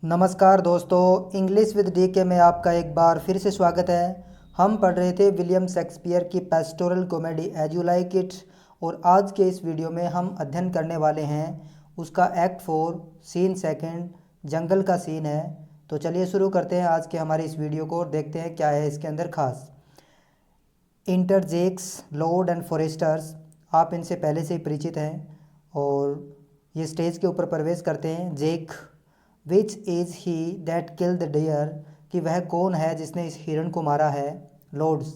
नमस्कार दोस्तों, English with DK में आपका एक बार फिर से स्वागत है। हम पढ़ रहे थे विलियम शेक्सपियर की pastoral comedy As You Like It, और आज के इस वीडियो में हम अध्ययन करने वाले हैं उसका एक्ट 4 सीन सेकंड, जंगल का सीन है। तो चलिए शुरू करते हैं आज के हमारे इस वीडियो को और देखते हैं क्या है इसके अंदर खास। इंटरजेक्स, लॉर्ड एंड फॉरेस्टर्स, आप इनसे पहले से ही परिचित हैं और ये स्टेज के ऊपर प्रवेश करते हैं। Jaques, which is he that kill the deer, कि वह कौन है जिसने इस हिरण को मारा है। लॉर्ड्स,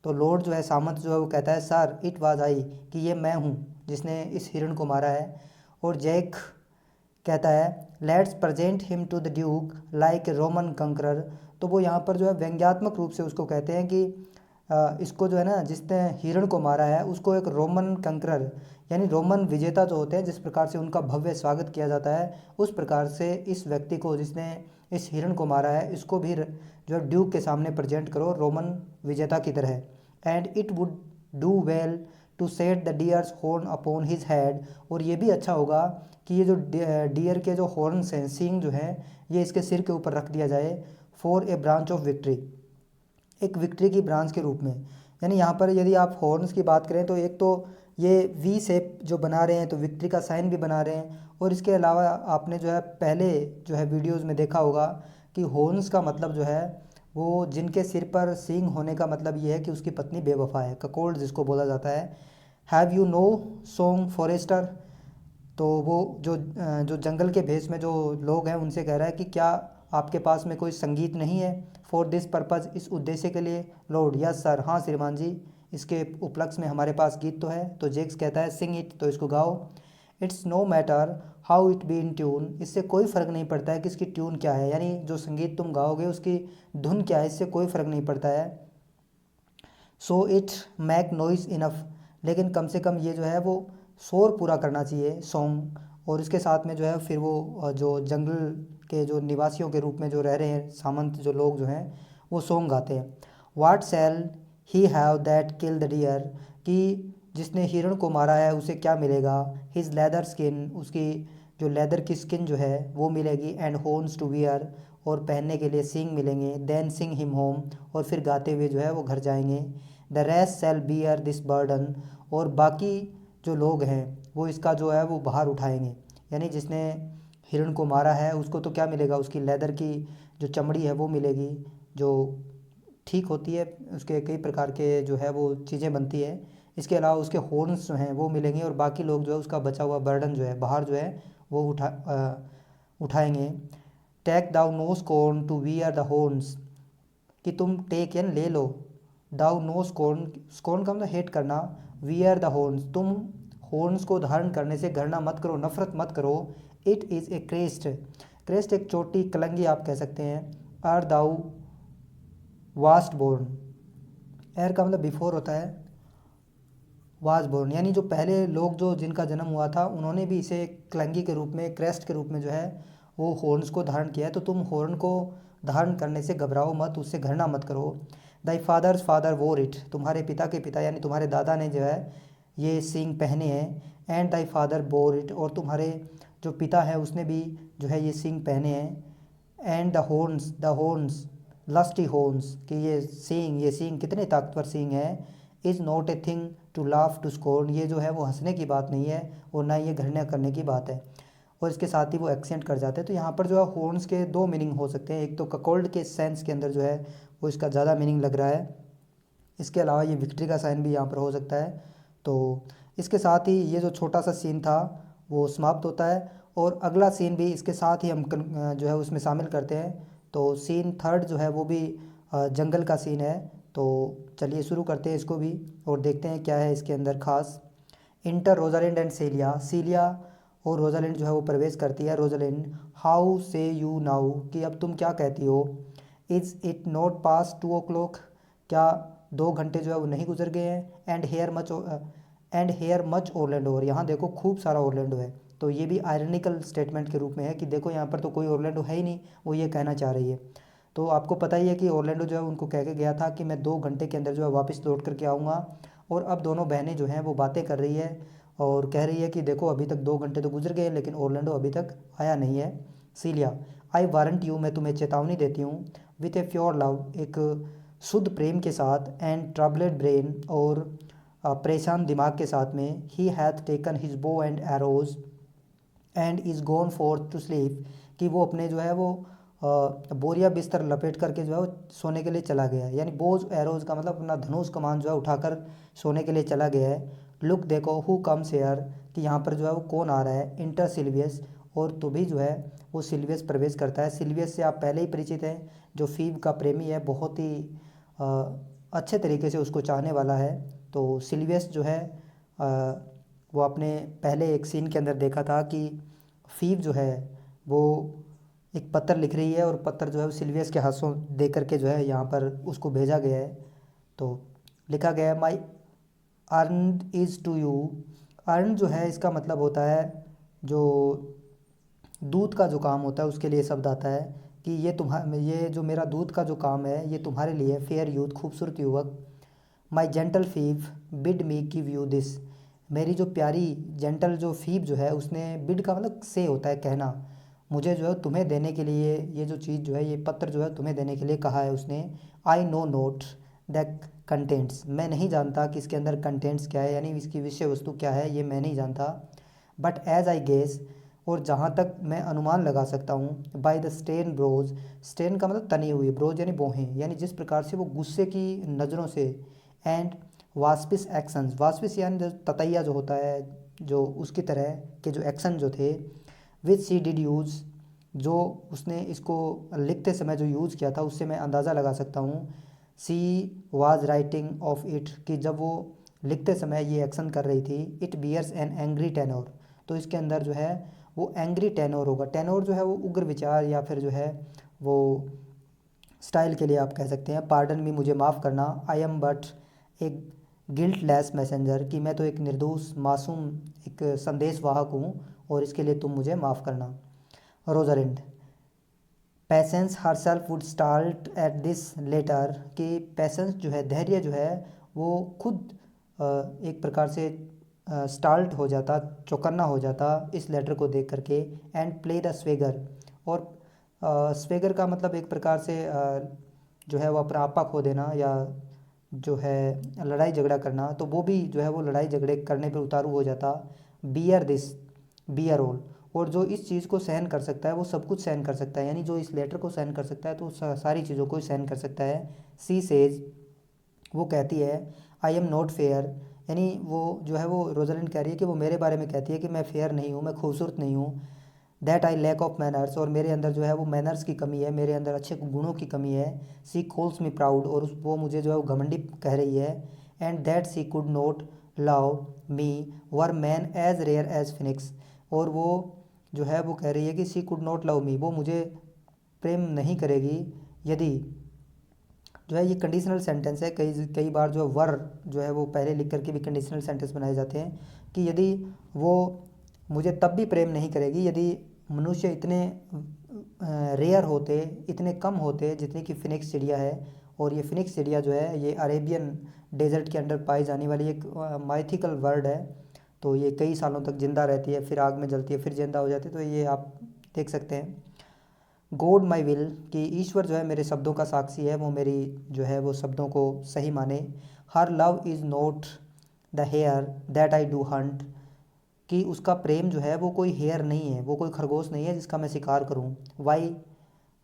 तो लॉर्ड जो है सामंत जो है वो कहता है सर इट वाज आई, कि ये मैं हूँ जिसने इस हिरण को मारा है। और जैक कहता है let's present him to the duke like a Roman conqueror, तो वो यहाँ पर जो है व्यंग्यात्मक रूप से उसको कहते हैं कि इसको जो है ना जिसने हिरण को मारा है उसको एक रोमन कंकरर यानी रोमन विजेता जो होते हैं जिस प्रकार से उनका भव्य स्वागत किया जाता है, उस प्रकार से इस व्यक्ति को जिसने इस हिरण को मारा है इसको भी जो है ड्यूक के सामने प्रेजेंट करो रोमन विजेता की तरह। And it would do well to set the deer's horn upon his head, और ये भी अच्छा होगा कि ये जो डियर के जो हॉर्न्स हैं, सींग जो हैं, ये इसके सिर के ऊपर रख दिया जाए। For a branch of victory, एक विक्ट्री की ब्रांच के रूप में। यानी यहाँ पर यदि आप हॉर्न्स की बात करें तो एक तो ये वी शेप जो बना रहे हैं तो विक्ट्री का साइन भी बना रहे हैं, और इसके अलावा आपने जो है पहले जो है वीडियोस में देखा होगा कि हॉर्न्स का मतलब जो है वो जिनके सिर पर सींग होने का मतलब ये है कि उसकी पत्नी बेवफा है, ककोल्ड जिसको बोला जाता है। Have you no song forester, तो वो जो जंगल के भेष में जो लोग हैं उनसे कह रहा है कि क्या आपके पास में कोई संगीत नहीं है। फॉर दिस पर्पज़, इस उद्देश्य के लिए। लॉर्ड, यस सर, हाँ श्रीमान जी, इसके उपलक्ष्य में हमारे पास गीत तो है। तो जेक्स कहता है सिंग इट, तो इसको गाओ। It's no matter how it be in tune, इससे कोई फ़र्क नहीं पड़ता है कि इसकी ट्यून क्या है, यानी जो संगीत तुम गाओगे उसकी धुन क्या है, इससे कोई फ़र्क नहीं पड़ता है। So it make noise enough, लेकिन कम से कम ये जो है वो शोर पूरा करना चाहिए सॉन्ग। और इसके साथ में जो है फिर वो जो जंगल के जो निवासियों के रूप में जो रह रहे हैं सामंत जो लोग जो हैं वो सॉन्ग गाते हैं। What shall he have that kill the deer, कि जिसने हिरण को मारा है उसे क्या मिलेगा। हिज लेदर स्किन, उसकी जो लेदर की स्किन जो है वो मिलेगी। एंड होर्न्स टू वियर, और पहनने के लिए सींग मिलेंगे। देन सिंग हिम होम, और फिर गाते हुए जो है वो घर जाएंगे। The rest shall bear this burden, और बाकी जो लोग हैं वो इसका जो है वो भार उठाएंगे। यानी जिसने हिरण को मारा है उसको तो क्या मिलेगा, उसकी लेदर की जो चमड़ी है वो मिलेगी, जो ठीक होती है, उसके कई प्रकार के जो है वो चीज़ें बनती है। इसके अलावा उसके हॉर्न्स जो हैं वो मिलेंगे, और बाकी लोग जो है उसका बचा हुआ बर्डन जो है बाहर जो है वो उठाएंगे। Take thou no scorn to wear the horns, कि तुम टेक यानी ले लो। दाउ नो स्कोर्न, स्कोर्न का मतलब हेट करना। वी आर द हॉर्न्स, तुम हॉर्न्स को धारण करने से घृणा मत करो, नफरत मत करो। It is A crest, crest एक चोटी कलंगी आप कह सकते हैं। आर दाउ वास्ट बोर्न, एर का मतलब बिफोर होता है, वाज बोर्न यानी जो पहले लोग जो जिनका जन्म हुआ था उन्होंने भी इसे क्लंगी के रूप में, क्रेस्ट के रूप में जो है वो हॉर्न्स को धारण किया है। तो तुम हॉर्न को धारण करने से घबराओ मत, उससे घृणा मत करो। दाई फादर्स फादर वोर इट, तुम्हारे पिता के पिता यानी तुम्हारे दादा ने जो है ये सींग पहने हैं। And thy father bore it, और तुम्हारे जो पिता है उसने भी जो है ये सींग पहने हैं। And the horns lusty horns, कि ये सींग कितने ताकतवर सींग है। Is not a thing to laugh to scorn, ये जो है वो हंसने की बात नहीं है और ना ये घृणा करने की बात है। और इसके साथ ही वो एक्सेंट कर जाते हैं। तो यहाँ पर जो है हॉर्न्स के दो मीनिंग हो सकते हैं, एक तो ककोल्ड के सेंस के अंदर जो है वो इसका ज़्यादा मीनिंग लग रहा है। इसके अलावा ये विक्ट्री का साइन भी यहाँ पर हो सकता है। तो इसके साथ ही ये जो छोटा सा सीन था वो समाप्त होता है, और अगला सीन भी इसके साथ ही हम जो है उसमें शामिल करते हैं। तो सीन थर्ड जो है वो भी जंगल का सीन है। तो चलिए शुरू करते हैं इसको भी और देखते हैं क्या है इसके अंदर खास। इंटर रोजालिंड एंड सीलिया, सीलिया और रोजालिंड जो है वो प्रवेश करती है। रोजालिंड, हाउ से यू नाउ, कि अब तुम क्या कहती हो। Is it not pass 2 o'clock, क्या 2 घंटे जो है वो नहीं गुजर गए हैं। एंड हेयर मच ओरलैंडो, और यहाँ देखो खूब सारा ओरलैंडो है। तो ये भी आयरनिकल स्टेटमेंट के रूप में है कि देखो यहाँ पर तो कोई ओरलैंडो है ही नहीं, वो ये कहना चाह रही है। तो आपको पता ही है कि ओरलैंडो जो है उनको कह के गया था कि मैं 2 घंटे के अंदर जो है वापस लौट करके आऊँगा। और अब दोनों बहनें जो हैं वो बातें कर रही है और कह रही है कि देखो अभी तक 2 घंटे तो गुजर गए लेकिन ओरलैंडो अभी तक आया नहीं है। सीलिया, आई वारंट यू, मैं तुम्हें चेतावनी देती हूँ, विथ ए प्योर लव, एक शुद्ध प्रेम के साथ, एंड ट्रबल्ड ब्रेन, और परेशान दिमाग के साथ में, he hath taken his bow and arrows and is gone forth to sleep, कि वो अपने जो है वो बोरिया बिस्तर लपेट करके जो है वो सोने के लिए चला गया है। यानी बोज एरोज का मतलब अपना धनुष कमान जो है उठाकर सोने के लिए चला गया है। लुक देखो, हु कम्स हेयर, कि यहाँ पर जो है वो कौन आ रहा है। इंटर सिल्वियस, और तो भी जो है वो सिल्वियस प्रवेश करता है। सिल्वियस से आप पहले ही परिचित हैं, जो फीब का प्रेमी है, बहुत ही अच्छे तरीके से उसको चाहने वाला है। तो सिल्वियस जो है वो आपने पहले एक सीन के अंदर देखा था कि फीब जो है वो एक पत्र लिख रही है, और पत्र जो है वो सिल्वियस के हाथों दे करके जो है यहाँ पर उसको भेजा गया है। तो लिखा गया है, my errand is to you. Errand जो है इसका मतलब होता है जो दूध का जो काम होता है उसके लिए शब्द आता है कि ये जो मेरा दूध का जो काम है ये तुम्हारे लिए, फेयर यूथ, खूबसूरत युवक। My gentle Phebe bid me give you this, मेरी जो प्यारी जेंटल जो फीब जो है उसने, बिड का मतलब से होता है कहना, मुझे जो है तुम्हें देने के लिए ये जो चीज़ जो है ये पत्र जो है तुम्हें देने के लिए कहा है उसने। I know note that contents, मैं नहीं जानता कि इसके अंदर कंटेंट्स क्या है, यानी इसकी विषय वस्तु क्या है ये मैं नहीं जानता। बट एज आई गेस, और जहाँ तक मैं अनुमान लगा सकता हूँ, by the stern brows, stern का मतलब तनी हुई, ब्रोज यानी बोहें, यानी जिस प्रकार से वो गुस्से की नज़रों से, एंड वास्पिस एक्शंस, वास्पिस यानी जो ततैया जो होता है, जो उसकी तरह के जो एक्शन जो थे, विच सी डिड यूज़, जो उसने इसको लिखते समय जो यूज़ किया था उससे मैं अंदाज़ा लगा सकता हूँ। She was writing of it, कि जब वो लिखते समय ये एक्शन कर रही थी। It bears an angry tenor, तो इसके अंदर जो है वो एंग्री टेनोर होगा। टेनोर जो है वो उग्र विचार या फिर जो है वो स्टाइल के लिए आप कह सकते हैं। पार्डन मी, मुझे माफ़ करना। आई एम बट एक गिल्टलेस मैसेंजर, कि मैं तो एक निर्दोष मासूम एक संदेश वाहक हूँ, और इसके लिए तुम मुझे माफ़ करना। Rosalind, patience herself would start at this letter, कि पेशेंस जो है, धैर्य जो है वो खुद एक प्रकार से स्टाल्ट हो जाता, चौकन्ना हो जाता इस लेटर को देख करके। एंड प्ले द स्वेगर, और स्वेगर का मतलब एक प्रकार से जो है वो अपना आपा खो देना, या जो है लड़ाई झगड़ा करना, तो वो भी जो है वो लड़ाई झगड़े करने पे उतारू हो जाता। बियर दिस, बियर ऑल, और जो इस चीज़ को सहन कर सकता है वो सब कुछ सहन कर सकता है, यानी जो इस लेटर को सहन कर सकता है तो सारी चीज़ों को सहन कर सकता है। सी सेज, वो कहती है, आई एम नॉट फेयर, यानी वो जो है वो रोजलिंड कह रही है कि वो मेरे बारे में कहती है कि मैं फेयर नहीं हूँ, मैं खूबसूरत नहीं हूँ। दैट आई लैक ऑफ मैनर्स, और मेरे अंदर जो है वो मैनर्स की कमी है, मेरे अंदर अच्छे गुणों की कमी है। सी कॉल्स मी प्राउड, और वो मुझे जो है वो घमंडी कह रही है। And that she could not love me were man as rare as phoenix, और वो जो है वो कह रही है कि she could not love me, वो मुझे प्रेम नहीं करेगी यदि, जो है ये कंडीशनल सेंटेंस है। कई कई बार जो वर जो है वो पहले लिख करके भी कंडीशनल सेंटेंस बनाए जाते हैं, कि यदि वो मुझे तब भी प्रेम नहीं करेगी यदि मनुष्य इतने रेयर होते, इतने कम होते जितने कि फिनिक्स चिड़िया है। और ये फिनिक्स चिड़िया जो है ये अरेबियन डेजर्ट के अंदर पाई जाने वाली एक माइथिकल वर्ड है। तो ये कई सालों तक ज़िंदा रहती है, फिर आग में जलती है, फिर जिंदा हो जाती है, तो ये आप देख सकते हैं। गॉड माई विल, कि ईश्वर जो है मेरे शब्दों का साक्षी है, वो मेरी जो है वो शब्दों को सही माने। Her love is not the hare that I do hunt, कि उसका प्रेम जो है वो कोई हेयर नहीं है, वो कोई खरगोश नहीं है जिसका मैं शिकार करूं। Why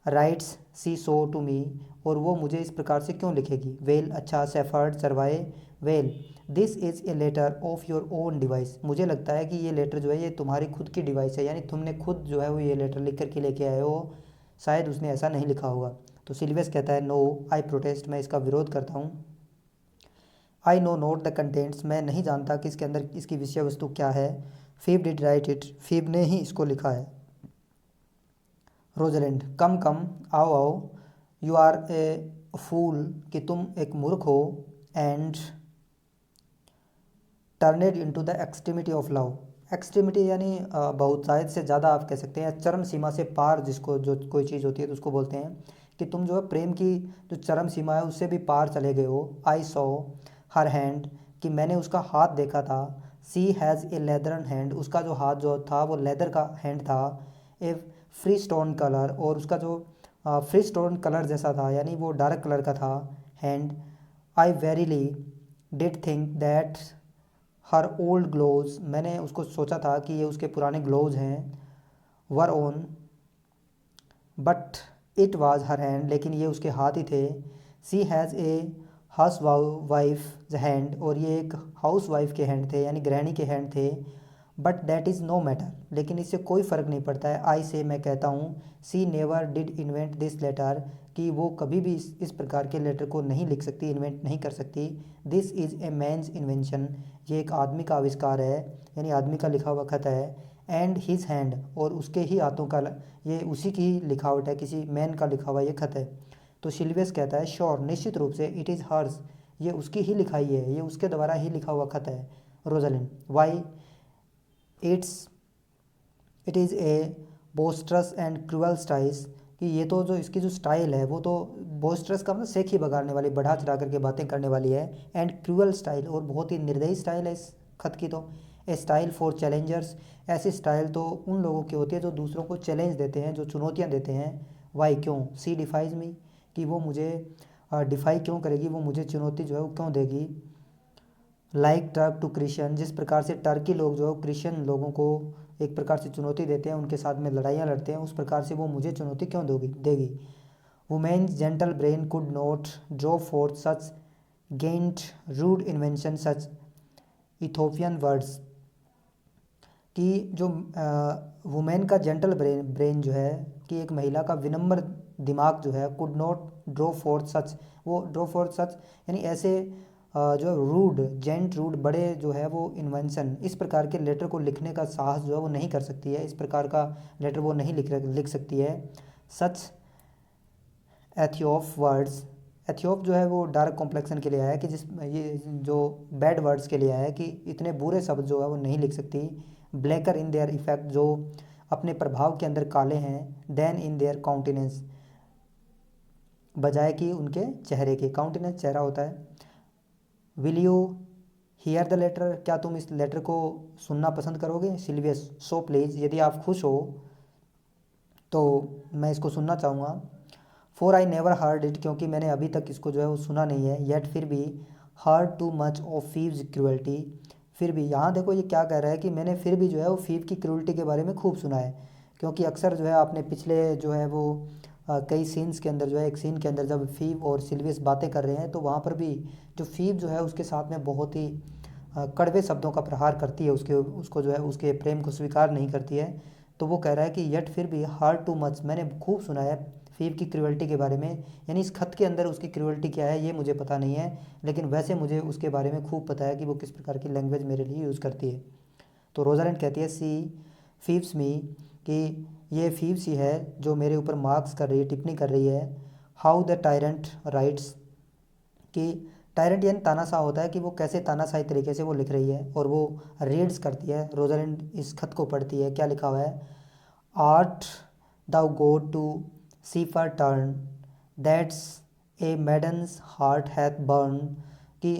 writes she so to me, और वो मुझे इस प्रकार से क्यों लिखेगी। वेल, अच्छा, सेफर्ड, चरवाए। Well, this is a letter of your own device, मुझे लगता है कि ये लेटर जो है ये तुम्हारी खुद की डिवाइस है, यानी तुमने खुद जो है वो ये लेटर लिख करके लेके आए हो, शायद उसने ऐसा नहीं लिखा होगा। तो सिल्वियस कहता है, नो आई प्रोटेस्ट, मैं इसका विरोध करता हूँ। I know note the contents, मैं नहीं जानता कि इसके अंदर इसकी विषय वस्तु क्या है। फीब डिड राइट इट, फीब ने ही इसको लिखा है। रोजलिंड, कम कम, आओ आओ। यू आर ए फूल, कि तुम एक मूर्ख हो। And turned into the extremity of love, extremity यानी बहुत, शायद से ज़्यादा आप कह सकते हैं, चरम सीमा से पार जिसको जो कोई चीज़ होती है तो उसको बोलते हैं, कि तुम जो है प्रेम की जो चरम सीमा है उससे भी पार चले गए हो। आई सॉ हर हैंड, कि मैंने उसका हाथ देखा था। सी हैज़ ए लेदरन हैंड, उसका जो हाथ जो था वो लेदर का हैंड था। ए फ्री स्टोन कलर, और उसका जो फ्री स्टोन कलर जैसा था, यानी वो डार्क कलर का था। And I verily did think that her old gloves, मैंने उसको सोचा था कि ये उसके पुराने ग्लोव्स हैं, were on, but it was her hand, लेकिन ये उसके हाथ ही थे। She has a housewife hand, और ये एक हाउस वाइफ के हैंड थे, यानी गृहिणी के हैंड थे। But that is no matter, लेकिन इससे कोई फ़र्क नहीं पड़ता है। आई से, मैं कहता हूँ, she never did invent this letter, कि वो कभी भी इस प्रकार के लेटर को नहीं लिख सकती, इन्वेंट नहीं कर सकती। This is a man's invention, ये एक आदमी का आविष्कार है, यानी आदमी का लिखा हुआ खत है। एंड हिज हैंड, और उसके ही हाथों का, ये उसी की ही लिखावट है, किसी मैन का लिखा हुआ ये खत है। तो सिल्वियस कहता है श्योर, निश्चित रूप से, इट इज़ हर्स, ये उसकी ही लिखाई है, ये उसके द्वारा ही लिखा हुआ खत है। Rosalind, why it's it is a boisterous and cruel styles, कि ये तो जो इसकी जो स्टाइल है वो तो बोस्ट्रस का मतलब सेखी बगाड़ने वाली, बढ़ा चढ़ा करके बातें करने वाली है। एंड क्रूअल स्टाइल, और बहुत ही निर्दयी स्टाइल है इस खत की। तो ए स्टाइल फॉर चैलेंजर्स, ऐसी स्टाइल तो उन लोगों की होती है जो दूसरों को चैलेंज देते हैं, जो चुनौतियाँ देते हैं। वाई, क्यों, सी डिफाइज मी, कि वो मुझे डिफाई क्यों करेगी, वो मुझे चुनौती जो है वो क्यों देगी। लाइक टर्क टू क्रिश्चियन, जिस प्रकार से टर्की लोग जो है क्रिश्चियन लोगों को एक प्रकार से चुनौती देते हैं, उनके साथ में लड़ाइयाँ लड़ते हैं, उस प्रकार से वो मुझे चुनौती क्यों देगी। Women's gentle brain could not draw forth such giant rude invention such Ethiopian words, कि जो वुमेन का जेंटल ब्रेन जो है, कि एक महिला का विनम्र दिमाग जो है, कुड नॉट ड्रॉ फोर्थ सच, वो ड्रॉ फोर्थ सच, यानी ऐसे जो रूड जेंट रूड बड़े जो है वो इन्वेंशन, इस प्रकार के लेटर को लिखने का साहस जो है वो नहीं कर सकती है, इस प्रकार का लेटर वो नहीं लिख सकती है। सच एथियोप वर्ड्स, एथियोप जो है वो डार्क कॉम्प्लेक्सन के लिए आया है, कि जिस ये जो बैड वर्ड्स के लिए आया है, कि इतने बुरे शब्द जो है वो नहीं लिख सकती। ब्लैकर इन देयर इफेक्ट, जो अपने प्रभाव के अंदर काले हैं। देन इन देयर काउंटेनेंस, बजाय कि उनके चेहरे के, काउंटेनेंस चेहरा होता है। Will you hear the letter, क्या तुम इस लेटर को सुनना पसंद करोगे। सिल्वियस, सो प्लीज़, यदि आप खुश हो तो मैं इसको सुनना चाहूँगा। For I never heard it, क्योंकि मैंने अभी तक इसको जो है वो सुना नहीं है। येट, फिर भी, heard too much of Phebe's cruelty, फिर भी, यहाँ देखो ये क्या कह रहा है कि मैंने फिर भी जो है वो फीव की क्रूअल्टी के बारे में खूब सुना है। क्योंकि अक्सर जो है आपने पिछले जो है वो कई सीन्स के अंदर जो है, एक सीन के अंदर जब फीव और सिल्वियस बातें कर रहे हैं, तो वहाँ पर भी जो फीव जो है उसके साथ में बहुत ही कड़वे शब्दों का प्रहार करती है, उसको जो है उसके प्रेम को स्वीकार नहीं करती है। तो वो कह रहा है कि यट, फिर भी, हार्ड टू मच, मैंने खूब सुना है फीव की क्रूअल्टी के बारे में, यानी इस खत के अंदर उसकी क्रूअल्टी क्या है ये मुझे पता नहीं है, लेकिन वैसे मुझे उसके बारे में खूब पता है कि वो किस प्रकार की लैंग्वेज मेरे लिए यूज़ करती है। तो रोजालैंड कहती है सी फीव्स मी, कि ये फीव सी है जो मेरे ऊपर मार्क्स कर रही है, टिप्पणी कर रही है। हाउ द टायरेंट राइट्स, कि टायरेंट यानी तानाशाह होता है, कि वो कैसे तानाशाही तरीके से वो लिख रही है, और वो रीड्स करती है। रोजालैंड इस खत को पढ़ती है, क्या लिखा हुआ है। Art thou go to sefer turn, that's a maiden's heart hath burned, कि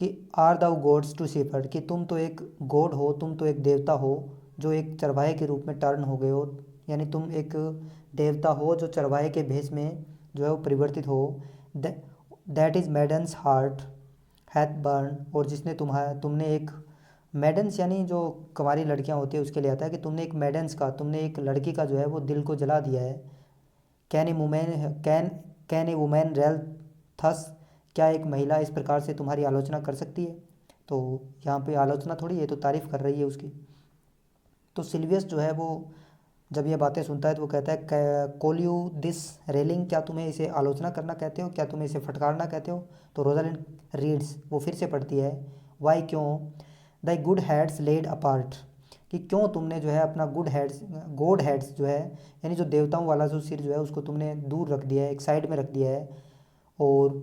कि आर दाउ गोड्स टू सीफर्ड, कि तुम तो एक गॉड हो, तुम तो एक देवता हो जो एक चरवाहे के रूप में टर्न हो गए हो, यानी तुम एक देवता हो जो चरवाहे के भेष में जो है वो परिवर्तित हो। That is maiden's heart hath burn, और जिसने तुमने एक मैडन्स यानी जो कुंवारी लड़कियां होती है उसके लिए आता है, कि तुमने एक मैडन्स का, तुमने एक लड़की का जो है वो दिल को जला दिया है। Can a women rail thus, क्या एक महिला इस प्रकार से तुम्हारी आलोचना कर सकती है। तो यहाँ पे आलोचना थोड़ी है, तो तारीफ़ कर रही है उसकी। तो सिल्वियस जो है वो जब ये बातें सुनता है तो वो कहता है कॉल यू दिस रेलिंग, क्या तुम्हें इसे आलोचना करना कहते हो, क्या तुम्हें इसे फटकारना कहते हो। तो रोजालिंड रीड्स, वो फिर से पढ़ती है। वाई, क्यों, दाई गुड हैड्स लेड अपार्ट, कि क्यों तुमने जो है अपना गॉड हेड्स जो है, यानी जो देवताओं वाला जो सिर जो है उसको तुमने दूर रख दिया है, एक साइड में रख दिया है। और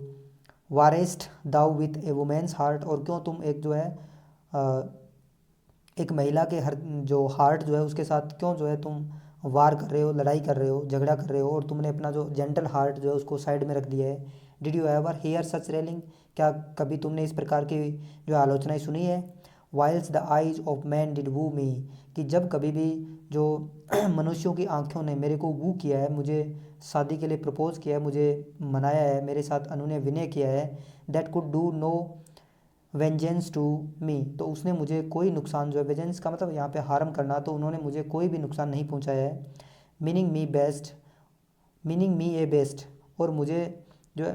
वारेस्ट दाउ विथ ए वुमेन्स हार्ट, और क्यों तुम एक जो है एक महिला के हर जो हार्ट जो है उसके साथ क्यों जो है तुम वार कर रहे हो, लड़ाई कर रहे हो, झगड़ा कर रहे हो, और तुमने अपना जो जेंटल हार्ट जो है उसको साइड में रख दिया है। Did you ever hear such railing, क्या कभी तुमने इस प्रकार की जो आलोचनाएं सुनी है। Whiles the eyes of man did woo me, कि जब कभी भी जो मनुष्यों की आंखों ने मेरे को वू किया है, मुझे शादी के लिए प्रपोज किया है, मुझे मनाया है, मेरे साथ अनुनय विनय किया है, that could do no vengeance to me, तो उसने मुझे कोई नुकसान जो है, वेंजेंस का मतलब यहाँ पे हार्म करना, तो उन्होंने मुझे कोई भी नुकसान नहीं पहुँचाया है। मीनिंग मी बेस्ट, मीनिंग मी ए बेस्ट, और मुझे जो है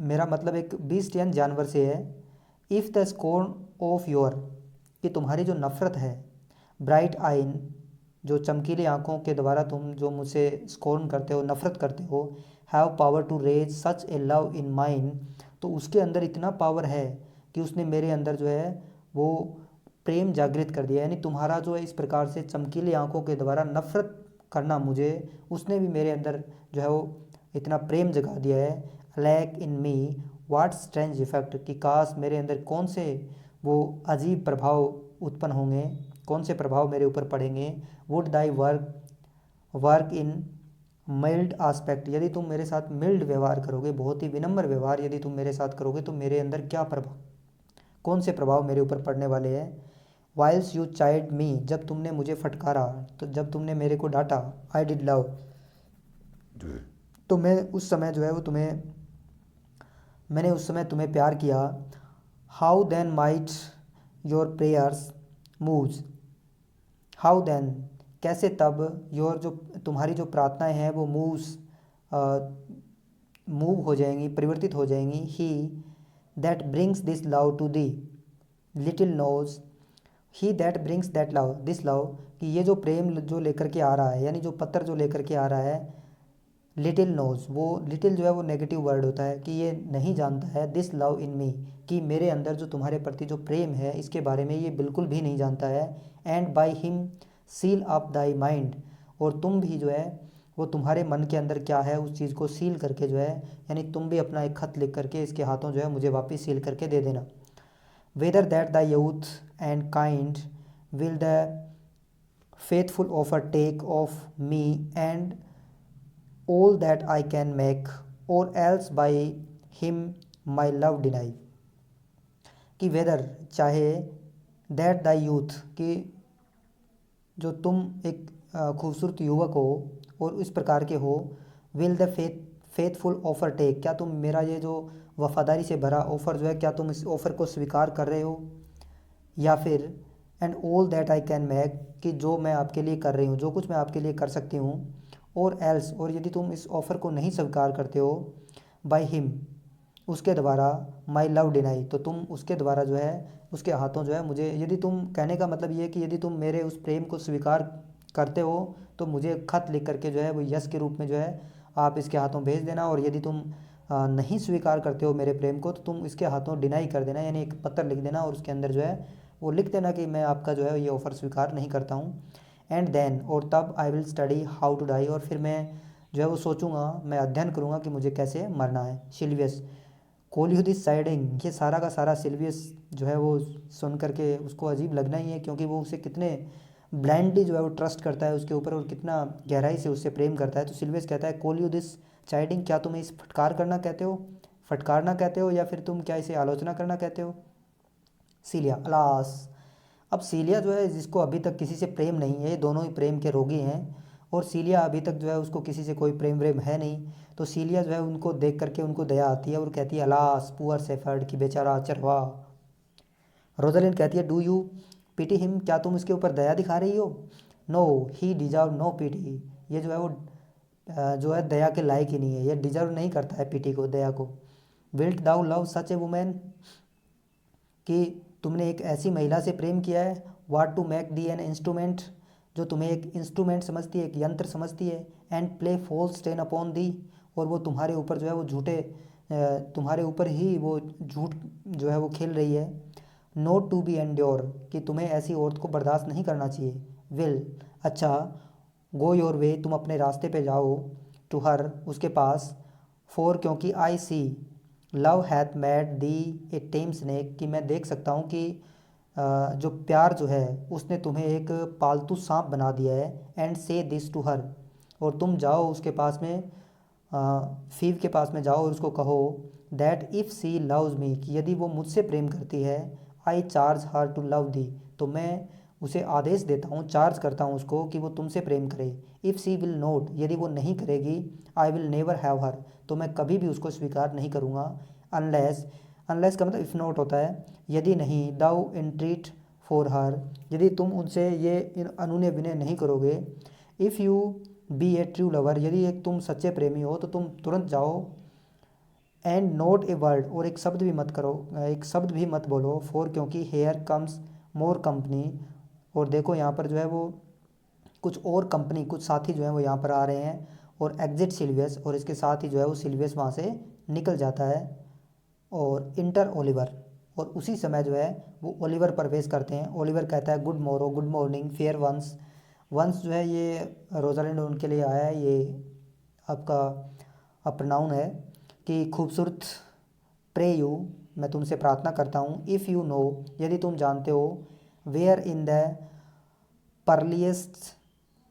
मेरा मतलब एक बीस्ट यानी जानवर से है। इफ़ द स्corn ऑफ योर, कि तुम्हारी जो नफ़रत है, ब्राइट आइन, जो चमकीली आंखों के द्वारा तुम जो मुझसे स्corn करते हो, नफ़रत करते हो, have power to raise such a love in mine, तो उसके अंदर इतना पावर है कि उसने मेरे अंदर जो है वो प्रेम जागृत कर दिया। यानी तुम्हारा जो है इस प्रकार से चमकीली आंखों के द्वारा नफ़रत करना मुझे, उसने भी मेरे अंदर जो है वो इतना प्रेम जगा दिया है। लैक इन मी वाट स्ट्रेंज इफेक्ट, कि काश मेरे अंदर कौन से वो अजीब प्रभाव उत्पन्न होंगे, कौन से प्रभाव मेरे ऊपर पड़ेंगे। Would they work in mild aspect, यदि तुम मेरे साथ मिल्ड व्यवहार करोगे, बहुत ही विनम्र व्यवहार यदि तुम मेरे साथ करोगे, तो मेरे अंदर क्या प्रभाव, कौन से प्रभाव मेरे ऊपर पड़ने वाले हैं। वाइल्स यू चाइल्ड मी, जब तुमने मुझे फटकारा, तो जब तुमने मेरे को डांटा, आई डिड लव, तो मैं उस समय जो है वो तुम्हें, मैंने उस समय तुम्हें प्यार किया। How then might your prayers moves, how then, कैसे तब, योर जो तुम्हारी जो प्रार्थनाएं हैं वो मूव्स मूव हो जाएंगी, परिवर्तित हो जाएंगी। He that brings this love to thee little knows, he that brings that love this love, कि ये जो प्रेम जो लेकर के आ रहा है, यानी जो पत्र जो लेकर के आ रहा है, लिटिल नोज, वो लिटिल जो है वो नेगेटिव वर्ड होता है, कि ये नहीं जानता है, दिस लव इन मी, कि मेरे अंदर जो तुम्हारे प्रति जो प्रेम है इसके बारे में ये बिल्कुल भी नहीं जानता है। And by him seal up thy mind, और तुम भी जो है वो तुम्हारे मन के अंदर क्या है उस चीज़ को सील करके जो है, यानी तुम भी अपना एक खत लिख करके इसके हाथों जो है मुझे वापस सील करके दे देना। Whether that the youth and kind will the faithful offer take of me and all that I can make, or else by him my love deny, कि वेदर चाहे, दैट द यूथ, कि जो तुम एक खूबसूरत युवक हो और इस प्रकार के हो, will the faithful offer take, क्या तुम मेरा ये जो वफादारी से भरा ऑफ़र जो है, क्या तुम इस ऑफ़र को स्वीकार कर रहे हो, या फिर and all that I can make, कि जो मैं आपके लिए कर रही हूँ, जो कुछ मैं आपके लिए कर सकती हूँ। और एल्स, और यदि तुम इस ऑफ़र को नहीं स्वीकार करते हो, बाय हिम, उसके द्वारा, माई लव डिनाई, तो तुम उसके द्वारा जो है उसके हाथों जो है मुझे, यदि तुम, कहने का मतलब ये है कि यदि तुम मेरे उस प्रेम को स्वीकार करते हो तो मुझे खत लिख करके जो है वो यस के रूप में जो है आप इसके हाथों भेज देना, और यदि तुम नहीं स्वीकार करते हो मेरे प्रेम को, तो तुम इसके हाथों डिनाई कर देना, यानी एक पत्र लिख देना और उसके अंदर जो है वो लिख देना कि मैं आपका जो है ये ऑफ़र स्वीकार नहीं करता हूँ। एंड देन, और तब, I will study how to die, और फिर मैं जो है वो सोचूंगा, मैं अध्ययन करूँगा कि मुझे कैसे मरना है। सिल्वियस कोलियोदिस साइडिंग, ये सारा का सारा सिल्वियस जो है वो सुन करके उसको अजीब लगना ही है, क्योंकि वो उसे कितने ब्लाइंडली जो है वो ट्रस्ट करता है उसके ऊपर और कितना गहराई से उससे प्रेम करता है। तो सिल्वियस कहता है, कोलियोदिस चाइडिंग, क्या तुम इस फटकार करना कहते हो, फटकारना कहते हो, या फिर तुम क्या इसे आलोचना करना कहते हो। सीलिया, अलास, अब सीलिया जो है जिसको अभी तक किसी से प्रेम नहीं है, ये दोनों ही प्रेम के रोगी हैं, और सीलिया अभी तक जो है उसको किसी से कोई प्रेम व्रेम है नहीं, तो सीलिया जो है उनको देख करके उनको दया आती है और कहती है, अलास पुअर शेफर्ड, की बेचारा चरवाहा। रोजालिन कहती है, डू यू पिटी हिम, क्या तुम इसके ऊपर दया दिखा रही हो। नो ही डिजर्व नो पिटी, ये जो है वो जो है दया के लायक ही नहीं है, ये डिजर्व नहीं करता है पिटी को, दया को। Wilt thou love such a woman, कि तुमने एक ऐसी महिला से प्रेम किया है। What to make thee an instrument, जो तुम्हें एक इंस्ट्रूमेंट समझती है, एक यंत्र समझती है। And play false strains upon thee, और वो तुम्हारे ऊपर जो है वो झूठे तुम्हारे ऊपर ही वो झूठ जो है वो खेल रही है। नोट टू बी एंड्योर, कि तुम्हें ऐसी औरत को बर्दाश्त नहीं करना चाहिए। विल, अच्छा, गो योर वे, तुम अपने रास्ते पे जाओ। टू हर, उसके पास। फॉर, क्योंकि आई सी लव हैथ मैड दी ए टेम स्नेक, कि मैं देख सकता हूँ कि जो प्यार जो है उसने तुम्हें एक पालतू सांप बना दिया है। एंड से दिस टू हर, और तुम जाओ उसके पास में, फीव के पास में जाओ और उसको कहो, that if she loves me, कि यदि वो मुझसे प्रेम करती है, I charge her to love thee, तो मैं उसे आदेश देता हूँ, चार्ज करता हूँ उसको कि वो तुमसे प्रेम करे। इफ़ सी विल नोट, यदि वो नहीं करेगी, I will never have her, तो मैं कभी भी उसको स्वीकार नहीं करूँगा। अनलेस, अनलेस का मतलब इफ़ नोट होता है यदि नहीं, दाउ इंट्रीट फॉर हर, यदि तुम उनसे ये अनुनय विनय नहीं करोगे। If you be a true lover, यदि एक तुम सच्चे प्रेमी हो तो तुम तुरंत जाओ। एंड नोट ए वर्ड, और एक शब्द भी मत करो, एक शब्द भी मत बोलो। फॉर, क्योंकि हेयर कम्स मोर कंपनी, और देखो यहाँ पर जो है वो कुछ और कंपनी, कुछ साथी जो है वो यहाँ पर आ रहे हैं। और एग्जिट सिल्वियस, और इसके साथ ही जो है वो सिल्वियस वहाँ से निकल जाता है। और इंटर ओलिवर, और उसी समय जो है वो ओलिवर प्रवेश करते हैं। ओलिवर कहता है good morrow, good morning fair ones. Ones जो है ये रोजालिंड उनके लिए आया है, ये आपका प्रोनाउन है कि खूबसूरत। प्रे यू, मैं तुमसे प्रार्थना करता हूँ। इफ़ यू नो, यदि तुम जानते हो। Where in the purlieus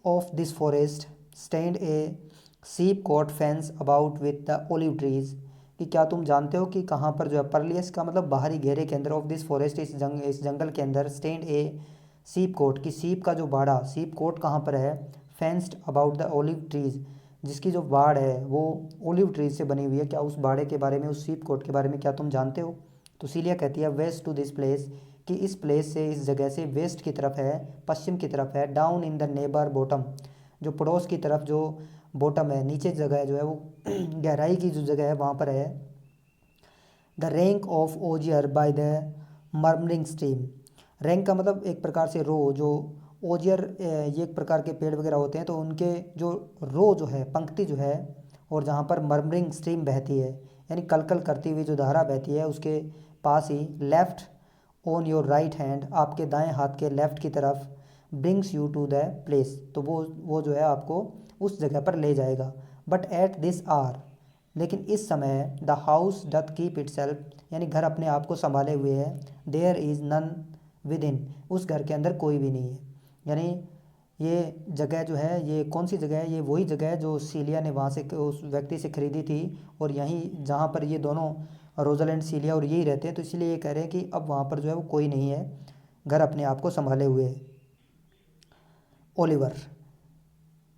of this forest stand a sheep cote fence about with the olive trees, कि क्या तुम जानते हो कि कहाँ पर जो है, पर्लियस का मतलब बाहरी घेरे के अंदर, ऑफ दिस फॉरेस्ट, इस जंगल के अंदर, स्टैंड ए सीप कोट, कि सीप का जो बाड़ा, सीप कोट कहाँ पर है, fenced about the olive trees, जिसकी जो बाड़ है वो ओलिव ट्रीज से बनी हुई है। क्या उस बाड़े के बारे में, उस सीप कोट के बारे में क्या तुम जानते हो? तो सीलिया कहती है वेस्ट टू दिस प्लेस, कि इस प्लेस से, इस जगह से, वेस्ट की तरफ है, पश्चिम की तरफ है। Down in the neighbour bottom, जो पड़ोस की तरफ जो बॉटम है, नीचे जगह जो है वो गहराई की जो जगह है वहाँ पर है। The rank of osier by the murmuring stream, rank का मतलब एक प्रकार से रो, जो ओजियर ये एक प्रकार के पेड़ वगैरह होते हैं, तो उनके जो रो जो है, पंक्ति जो है, और जहाँ पर मर्मरिंग स्ट्रीम बहती है, यानी कलकल करती हुई जो धारा बहती है, उसके पास ही। Left on your right hand, आपके दाएं हाथ के लेफ्ट की तरफ। Brings you to the place, तो वो जो है आपको उस जगह पर ले जाएगा। बट एट दिस आर, लेकिन इस समय, the house doth keep itself, यानी घर अपने आप को संभाले हुए है। There is none within, उस घर के अंदर कोई भी नहीं है। यानी ये जगह जो है, ये कौन सी जगह है? ये वही जगह है जो सीलिया ने वहाँ से उस व्यक्ति से खरीदी थी, और यहीं जहाँ पर ये दोनों, रोजालैंड, सीलिया और यही रहते हैं, तो इसलिए ये कह रहे हैं कि अब वहाँ पर जो है वो कोई नहीं है, घर अपने आप को संभाले हुए है। Oliver,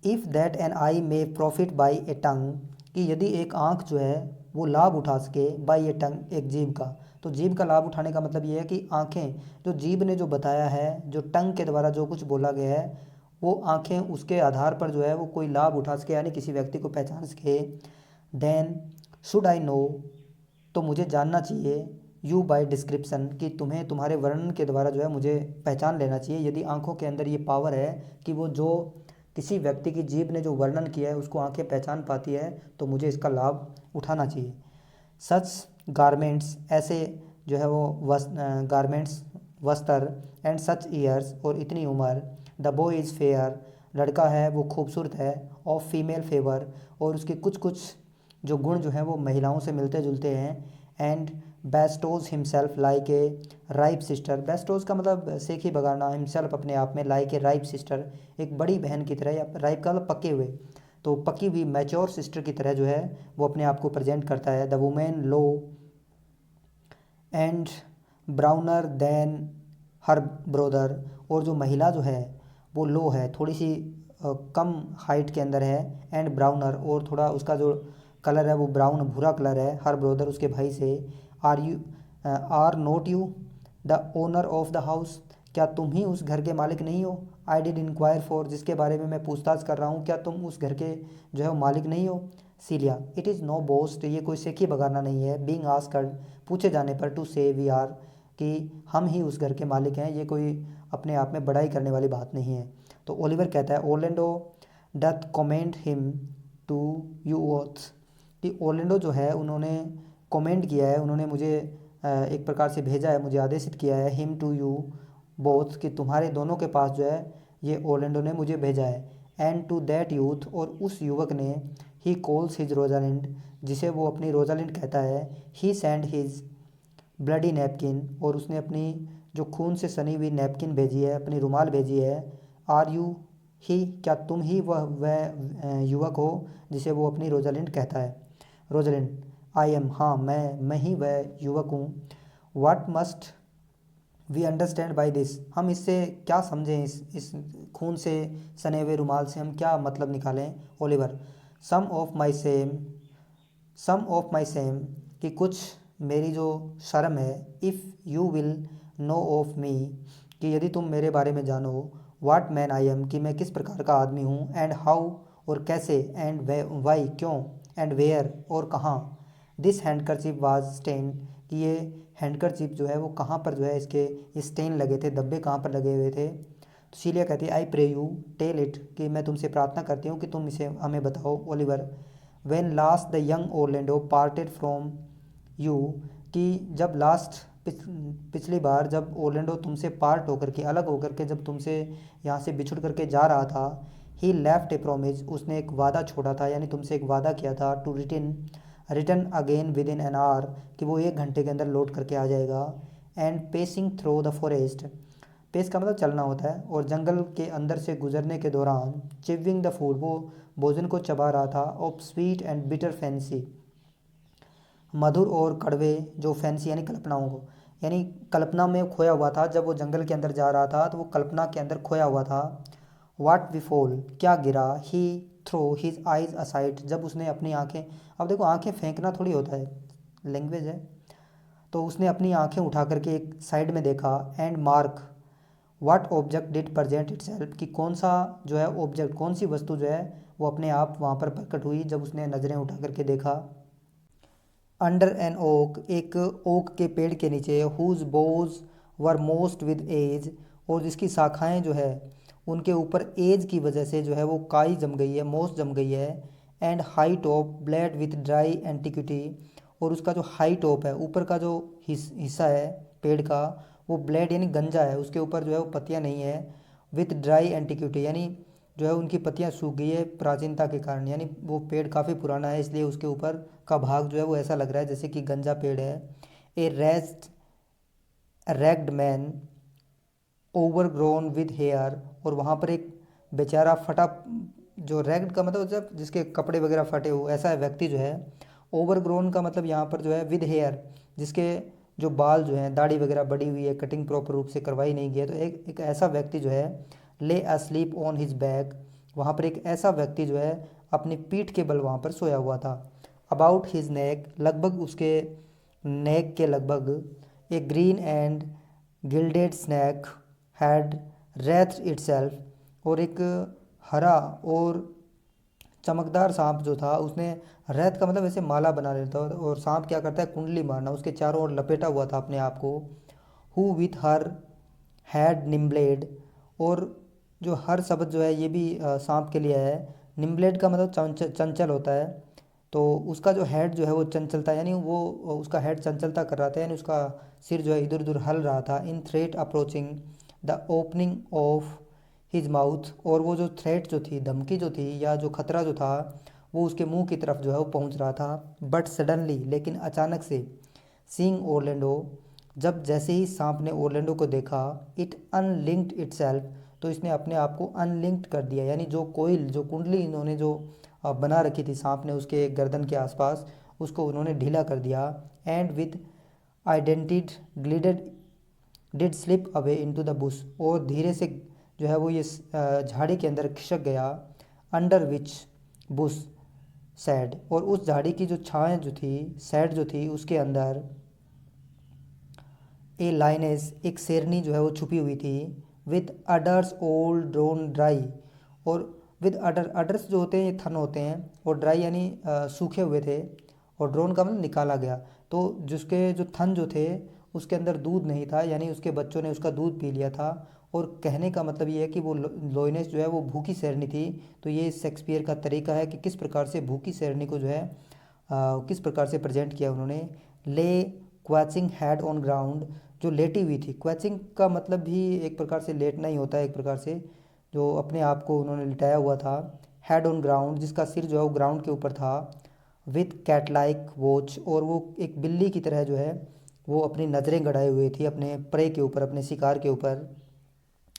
if that an eye may profit by a tongue, कि यदि एक आँख जो है वो लाभ उठा सके, बाई ए टंग, एक जीभ का, तो जीभ का लाभ उठाने का मतलब ये है कि आँखें, जो जीभ ने जो बताया है, जो टंग के द्वारा जो कुछ बोला गया है, वो आँखें उसके आधार पर जो है वो कोई लाभ उठा सके, यानी किसी व्यक्ति को पहचान सके। देन शुड आई नो, तो मुझे जानना चाहिए। यू बाय डिस्क्रिप्शन, कि तुम्हें तुम्हारे वर्णन के द्वारा जो है मुझे पहचान लेना चाहिए। यदि आँखों के अंदर ये पावर है कि वो जो किसी व्यक्ति की जीभ ने जो वर्णन किया है उसको आंखें पहचान पाती है, तो मुझे इसका लाभ उठाना चाहिए। सच गारमेंट्स, ऐसे जो है वो गारमेंट्स, वस्त्र। एंड सच ईयर्स, और इतनी उम्र। द बॉय इज़ फेयर, लड़का है वो खूबसूरत है। ऑफ फीमेल फेवर, और उसके कुछ कुछ जो गुण जो हैं वो महिलाओं से मिलते जुलते हैं। And bestows himself like a ripe sister, bestows का मतलब सेखी बगाना, हिमसेल्फ अपने आप में, लाइक ए राइप सिस्टर, एक बड़ी बहन की तरह, या राइप का मतलब पके हुए, तो पकी हुई मैच्योर सिस्टर की तरह जो है वो अपने आप को प्रेजेंट करता है। The woman low and browner than her brother, और जो महिला जो है वो लो है, थोड़ी सी कम हाइट के अंदर है। एंड ब्राउनर, और थोड़ा उसका जो कलर है वो ब्राउन, भूरा कलर है। हर ब्रोदर, उसके भाई से। Are you, are not you the owner of the house, क्या तुम ही उस घर के मालिक नहीं हो? आई डिड इंक्वायर फॉर, जिसके बारे में मैं पूछताछ कर रहा हूँ, क्या तुम उस घर के जो है वो मालिक नहीं हो? सीलिया, इट इज़ नो बोस्ट, ये कोई सेखी बगाना नहीं है। बींग आस्कड, पूछे जाने पर, टू से वी आर, कि हम ही उस घर के मालिक हैं, ये कोई अपने आप में बड़ाई करने वाली बात नहीं है। तो ओलिवर कहता है Orlando doth commend him to you both, कि ओर्लैंडो जो है उन्होंने कमेंड किया है, उन्होंने मुझे एक प्रकार से भेजा है, मुझे आदेशित किया है। हिम टू यू बोथ, कि तुम्हारे दोनों के पास जो है ये ओर्लैंडो ने मुझे भेजा है। एंड टू दैट यूथ, और उस युवक ने, ही कॉल्स हिज रोजालिंड, जिसे वो अपनी रोजालिंड कहता है। ही सेंड हिज ब्लडी नैपकिन, और उसने अपनी जो खून से सनी हुई नैपकिन भेजी है, अपनी रुमाल भेजी है। आर यू ही, क्या तुम ही वह युवक हो जिसे वो अपनी रोजालिंड कहता है? रोजालिंड, आई एम, हाँ मैं ही वह युवक हूँ। What must we understand by this, हम इससे क्या समझें, इस खून से सने हुए रुमाल से हम क्या मतलब निकालें। Oliver, some of my shame, some of my shame, कि कुछ मेरी जो शर्म है। If you will know of me, कि यदि तुम मेरे बारे में जानो। वाट मैन आई एम, कि मैं किस प्रकार का आदमी हूँ। एंड हाउ, और कैसे। एंड वाई, क्यों। एंड वेयर, और कहाँ। दिस हैंडकरचीफ वाज स्टेन, कि ये हैंडकरचीफ जो है वो कहाँ पर जो है इसके ये स्टेन लगे थे, धब्बे कहाँ पर लगे हुए थे। तो सीलिया कहती है I pray you tell it, कि मैं तुमसे प्रार्थना करती हूँ कि तुम इसे हमें बताओ। Oliver, when last the young Orlando parted from you, कि जब लास्ट पिछली बार जब ओरलैंडो तुमसे पार्ट होकर के, अलग होकर के, जब तुमसे यहाँ से बिछुड़ करके जा रहा था। ही लेफ्ट ए प्रोमिस, उसने एक वादा छोड़ा था, यानी तुमसे एक वादा किया था। To return again within an hour, कि वो 1 घंटे के अंदर लौट करके आ जाएगा। And pacing through the forest, pace का मतलब चलना होता है, और जंगल के अंदर से गुजरने के दौरान। चिविंग द फूड, वो भोजन को चबा रहा था। Of sweet and bitter fancy, मधुर और कड़वे जो फैंसी यानी कल्पनाओं को, यानी कल्पना में खोया हुआ था। जब वो जंगल के अंदर जा रहा था तो वो कल्पना के अंदर खोया हुआ था। वाट बिफोल, क्या गिरा। ही थ्रो हिज आइज असाइड, जब उसने अपनी आंखें, अब देखो आंखें फेंकना थोड़ी होता है, लैंग्वेज है। तो उसने अपनी आंखें उठा करके एक साइड में देखा। And mark what object did present itself, कि कौन सा जो है ऑब्जेक्ट, कौन सी वस्तु जो है वो अपने आप वहाँ पर प्रकट हुई जब उसने नज़रें उठा करके देखा। अंडर एन ओक, एक ओक के पेड़ के नीचे। Whose boughs were mossed with age, और जिसकी शाखाएं जो है उनके ऊपर एज की वजह से जो है वो काई जम गई है, मोस जम गई है। And high top blade with dry antiquity, और उसका जो हाई टॉप है, ऊपर का जो हिस्सा है पेड़ का, वो ब्लेड यानी गंजा है, उसके ऊपर जो है वो पत्तियाँ नहीं है। विथ ड्राई एंटिक्विटी, यानी जो है उनकी पत्तियाँ सूख गई है प्राचीनता के कारण, यानी वो पेड़ काफ़ी पुराना है, इसलिए उसके ऊपर का भाग जो है वो ऐसा लग रहा है जैसे कि गंजा पेड़ है। A wretched ragged man overgrown with hair, और वहाँ पर एक बेचारा फटा, जो रैग्ड का मतलब जब जिसके कपड़े वगैरह फटे हो, ऐसा व्यक्ति जो है। ओवरग्रोन का मतलब यहाँ पर जो है विद हेयर, जिसके जो बाल जो हैं, दाढ़ी वगैरह बढ़ी हुई है, कटिंग प्रॉपर रूप से करवाई नहीं गई है। तो एक ऐसा व्यक्ति जो है ले अस्लीप ऑन हिज बैक, वहाँ पर एक ऐसा व्यक्ति जो है अपनी पीठ के बल वहाँ पर सोया हुआ था। अबाउट हिज नेक, लगभग उसके नेक के लगभग। A green and gilded snake had wreathed itself, और एक हरा और चमकदार सांप जो था उसने, रेत का मतलब ऐसे माला बना लेता है, और सांप क्या करता है कुंडली मारना, उसके चारों ओर लपेटा हुआ था अपने आप को। हु विथ हर हैड निम्बलेड, और जो हर शब्द जो है ये भी सांप के लिए है। निम्बलेड का मतलब चंचल होता है। तो उसका जो हेड जो है वो चंचलता, यानी वो उसका हेड चंचलता कर रहा था, यानी उसका सिर जो है इधर उधर हल रहा था। In threat approaching the opening of his mouth, और वो जो थ्रेट जो थी, धमकी जो थी या जो खतरा जो था, वो उसके मुंह की तरफ जो है वो पहुंच रहा था। बट सडनली, लेकिन अचानक से। सीइंग ओरलैंडो, जब जैसे ही सांप ने ओरलैंडो को देखा। इट अनलिंक्ड इटसेल्फ, तो इसने अपने आप को अनलिंक्ड कर दिया, यानी जो कोयल, जो कुंडली इन्होंने जो बना रखी थी सांप ने उसके गर्दन के आसपास, उसको उन्होंने ढीला कर दिया। And with indented glided did slip away into the bush, और धीरे से जो है वो ये झाड़ी के अंदर खिसक गया। अंडर विच बुश सैड, और उस झाड़ी की जो छाएं जो थी, सैड जो थी, उसके अंदर ए लाइनेस, एक शेरनी जो है वो छुपी हुई थी। With udders old drone dry, और विद अडर्स जो होते हैं ये थन होते हैं, और ड्राई यानी सूखे हुए थे, और ड्रोन का मतलब निकाला गया। तो जिसके जो थन जो थे उसके अंदर दूध नहीं था, यानी उसके बच्चों ने उसका दूध पी लिया था। और कहने का मतलब ये है कि वो लोइनेस जो है वो भूखी शेरनी थी। तो ये शेक्सपियर का तरीका है कि किस प्रकार से भूखी शेरनी को जो है किस प्रकार से प्रेजेंट किया उन्होंने। ले क्वैचिंग हेड ऑन ग्राउंड, जो लेटी हुई थी। क्वैचिंग का मतलब भी एक प्रकार से लेटना ही होता है, एक प्रकार से जो अपने आप को उन्होंने लिटाया हुआ था। हेड ऑन ग्राउंड, जिसका सिर जो है वो ग्राउंड के ऊपर था। विथ कैट लाइक वॉच, और वो एक बिल्ली की तरह जो है वो अपनी नज़रें गड़ाए हुए थी अपने प्रे के ऊपर, अपने शिकार के ऊपर।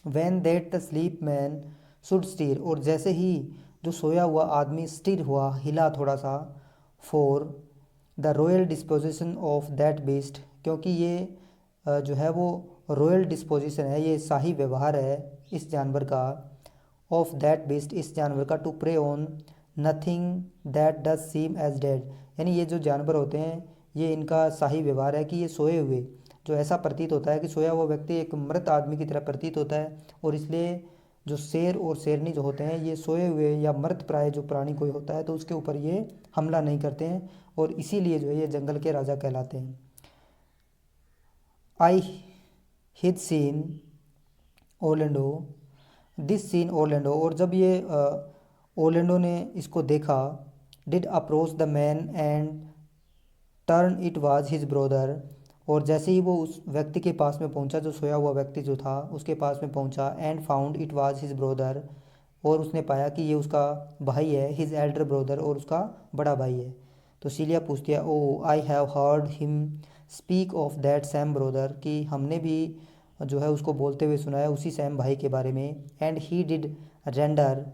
When that the sleep man should stir, और जैसे ही जो सोया हुआ आदमी स्टीर हुआ, हिला थोड़ा सा। For the royal disposition of that beast, क्योंकि ये जो है वो रॉयल डिस्पोजिशन है, ये शाही व्यवहार है इस जानवर का, ऑफ दैट बीस्ट, इस जानवर का, to prey on nothing that does seem as dead, यानी ये जो जानवर होते हैं ये इनका शाही व्यवहार है कि ये सोए हुए, जो ऐसा प्रतीत होता है कि सोया हुआ व्यक्ति एक मृत आदमी की तरह प्रतीत होता है, और इसलिए जो शेर और शेरनी जो होते हैं ये सोए हुए या मृत प्राय जो प्राणी कोई होता है तो उसके ऊपर ये हमला नहीं करते हैं, और इसीलिए जो है ये जंगल के राजा कहलाते हैं। आई हिड सीन ओर्लैंडो, दिस सीन ओर्लैंडो, और जब ये ओर्लैंडो ने इसको देखा, did approach the man and turn it was his brother, और जैसे ही वो उस व्यक्ति के पास में पहुंचा, जो सोया हुआ व्यक्ति जो था उसके पास में पहुंचा, and found it was his brother, और उसने पाया कि ये उसका भाई है, हिज एल्डर ब्रदर, और उसका बड़ा भाई है। तो सीलिया पूछती है, oh I have heard him speak of that same brother, कि हमने भी जो है उसको बोलते हुए सुना है उसी सैम भाई के बारे में, and he did render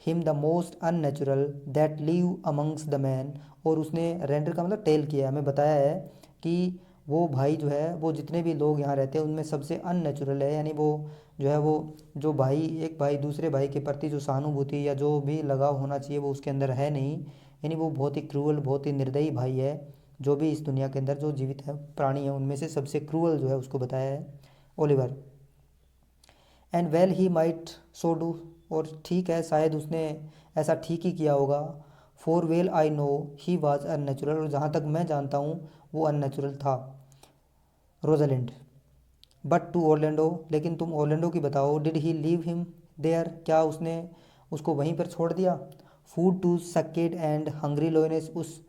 him the most unnatural that live amongst the man, और उसने रेंडर का मतलब टेल किया, हमें बताया है कि वो भाई जो है वो जितने भी लोग यहाँ रहते हैं उनमें सबसे अननेचुरल है, यानी वो जो है वो जो भाई एक भाई दूसरे भाई के प्रति जो सहानुभूति या जो भी लगाव होना चाहिए वो उसके अंदर है नहीं, यानी वो बहुत ही क्रूअल, बहुत ही निर्दयी भाई है, जो भी इस दुनिया के अंदर जो जीवित है प्राणी है उनमें से सबसे क्रूअल जो है उसको बताया है Oliver. And well he might so do, और ठीक है शायद उसने ऐसा ठीक ही किया होगा, for well I know he was unnatural, और जहाँ तक मैं जानता हूँ वो अननेचुरल था, रोजालिंड। बट टू ओरलैंडो, लेकिन तुम ओरलैंडो की बताओ, did he leave him there, क्या उसने उसको वहीं पर छोड़ दिया, food to sucked and hungry lioness, उस